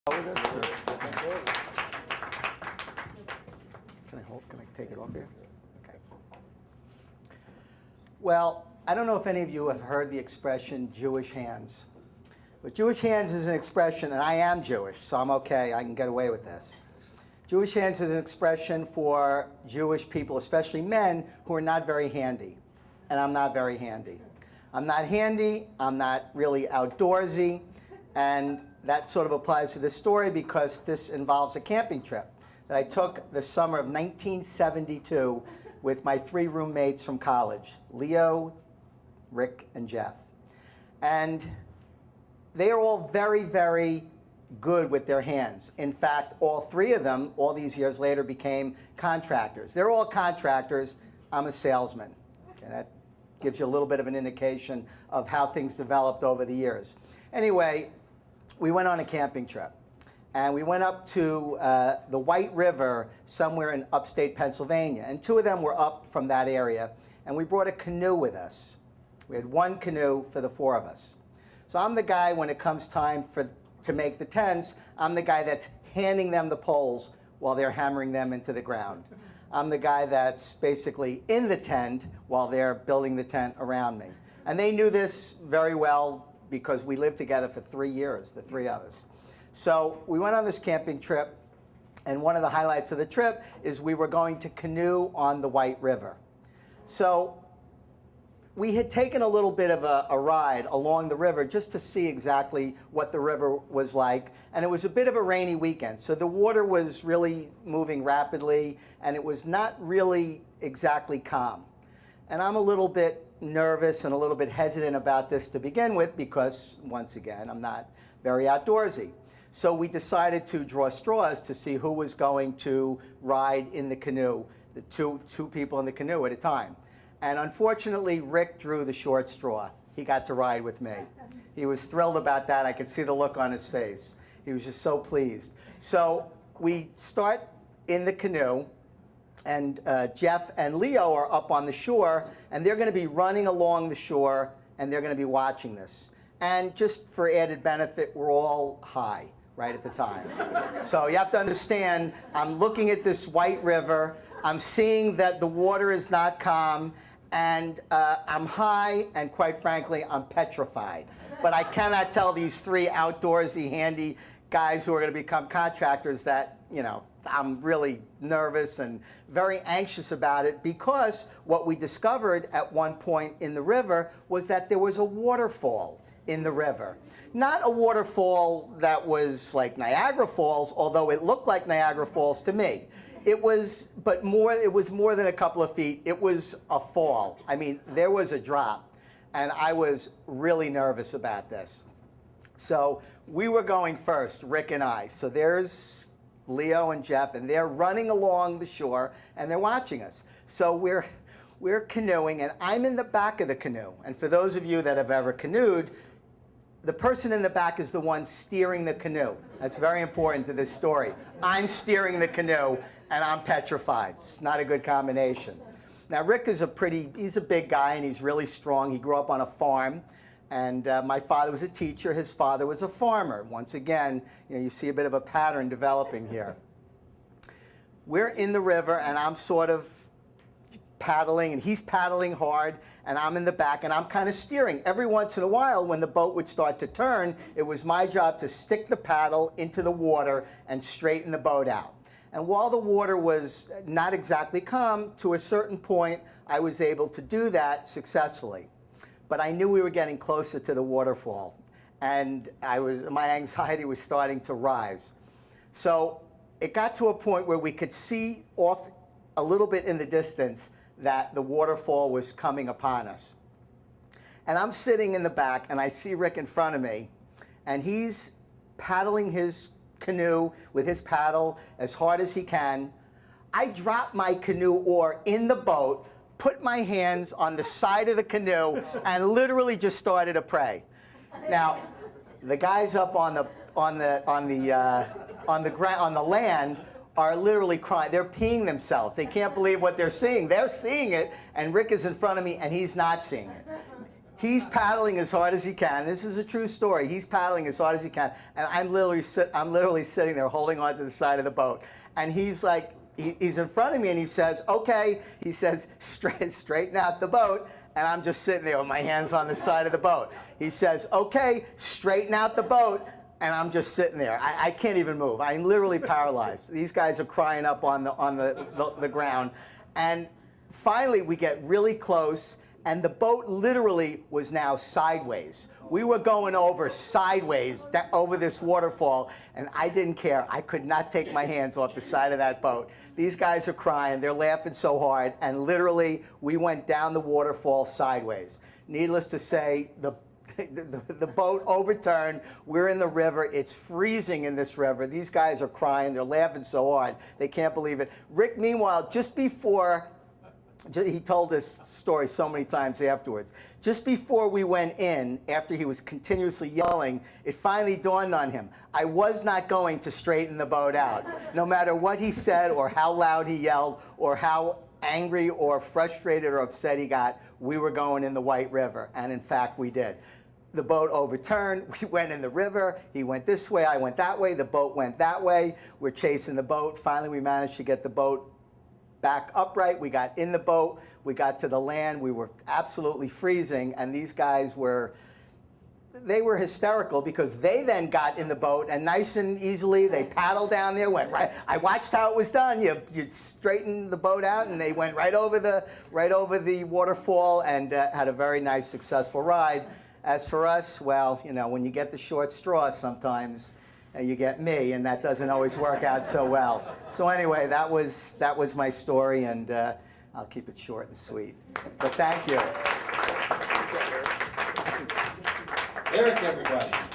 Can I take it off here? Okay. Well, I don't know if any of you have heard the expression Jewish hands. But Jewish hands is an expression, and I am Jewish, so I'm okay, I can get away with this. Jewish hands is an expression for Jewish people, especially men, who are not very handy. And I'm not very handy. I'm not handy, I'm not really outdoorsy, and that sort of applies to this story because this involves a camping trip that I took the summer of 1972 with my 3 roommates from college, Leo, Rick, and Jeff. And they are all very, very good with their hands. In fact, all 3 of them, all these years later, became contractors. They're all contractors. I'm a salesman. Okay, that gives you a little bit of an indication of how things developed over the years. Anyway, we went on a camping trip. And we went up to the White River somewhere in upstate Pennsylvania. And 2 of them were up from that area. And we brought a canoe with us. We had 1 canoe for the 4 of us. So I'm the guy, when it comes time to make the tents, I'm the guy that's handing them the poles while they're hammering them into the ground. I'm the guy that's basically in the tent while they're building the tent around me. And they knew this very well because we lived together for 3 years, the 3 of us. So we went on this camping trip, and one of the highlights of the trip is we were going to canoe on the White River. So we had taken a little bit of a ride along the river just to see exactly what the river was like, and it was a bit of a rainy weekend. So the water was really moving rapidly, and it was not really exactly calm. And I'm a little bit nervous and a little bit hesitant about this to begin with because, once again, I'm not very outdoorsy. So we decided to draw straws to see who was going to ride in the canoe, the two people in the canoe at a time. And unfortunately, Rick drew the short straw. He got to ride with me. He was thrilled about that. I could see the look on his face. He was just so pleased. So we start in the canoe, and Jeff and Leo are up on the shore, and they're going to be running along the shore, and they're going to be watching this. And just for added benefit, we're all high right at the time. So you have to understand, I'm looking at this White River. I'm seeing that the water is not calm, and I'm high, and quite frankly, I'm petrified. But I cannot tell these 3 outdoorsy, handy guys who are going to become contractors that, you know, I'm really nervous and very anxious about it because what we discovered at one point in the river was that there was a waterfall in the river. Not a waterfall that was like Niagara Falls, although it looked like Niagara Falls to me. It was more than a couple of feet. It was a fall. I mean, there was a drop, and I was really nervous about this. So we were going first, Rick and I. So there's Leo and Jeff, and they're running along the shore, and they're watching us. So we're canoeing, and I'm in the back of the canoe. And for those of you that have ever canoed, the person in the back is the one steering the canoe. That's very important to this story. I'm steering the canoe, and I'm petrified. It's not a good combination. Now, Rick is he's a big guy, and he's really strong. He grew up on a farm, and my father was a teacher. His father was a farmer. Once again, you see a bit of a pattern developing here. We're in the river, and I'm sort of paddling, and he's paddling hard, and I'm in the back, and I'm kind of steering. Every once in a while, when the boat would start to turn, it was my job to stick the paddle into the water and straighten the boat out. And while the water was not exactly calm, to a certain point, I was able to do that successfully. But I knew we were getting closer to the waterfall, and my anxiety was starting to rise. So it got to a point where we could see off a little bit in the distance that the waterfall was coming upon us. And I'm sitting in the back, and I see Rick in front of me, and he's paddling his canoe with his paddle as hard as he can. I drop my canoe oar in the boat, put my hands on the side of the canoe, and literally just started to pray. Now, the guys up on the land are literally crying. They're peeing themselves. They can't believe what they're seeing. They're seeing it, and Rick is in front of me, and he's not seeing it. He's paddling as hard as he can. This is a true story. He's paddling as hard as he can, and I'm literally sitting there holding onto the side of the boat. And he's like, he's in front of me, and he says, "Okay," he says, "straighten out the boat." And I'm just sitting there with my hands on the side of the boat. He says, "Okay, straighten out the boat." And I'm just sitting there. I can't even move. I'm literally paralyzed. These guys are crying up on the ground. And finally, we get really close, and the boat literally was now sideways. We were going over sideways over this waterfall, and I didn't care. I could not take my hands off the side of that boat. These guys are crying. They're laughing so hard, and literally, we went down the waterfall sideways. Needless to say, the boat overturned. We're in the river. It's freezing in this river. These guys are crying. They're laughing so hard. They can't believe it. Rick, meanwhile, just before, he told this story so many times afterwards. Just before we went in, after he was continuously yelling, it finally dawned on him. I was not going to straighten the boat out. No matter what he said or how loud he yelled or how angry or frustrated or upset he got, we were going in the White River. And in fact, we did. The boat overturned. We went in the river. He went this way. I went that way. The boat went that way. We're chasing the boat. Finally, we managed to get the boat back upright. We got in the boat. We got to the land. We were absolutely freezing. And these guys were hysterical because they then got in the boat and nice and easily they paddled down there, went right. I watched how it was done. You straighten the boat out and they went right over the waterfall and had a very nice, successful ride. As for us, well, you know, when you get the short straw sometimes, you get me, and that doesn't always work out so well. So anyway, that was my story, and I'll keep it short and sweet. But thank you. Eric, everybody.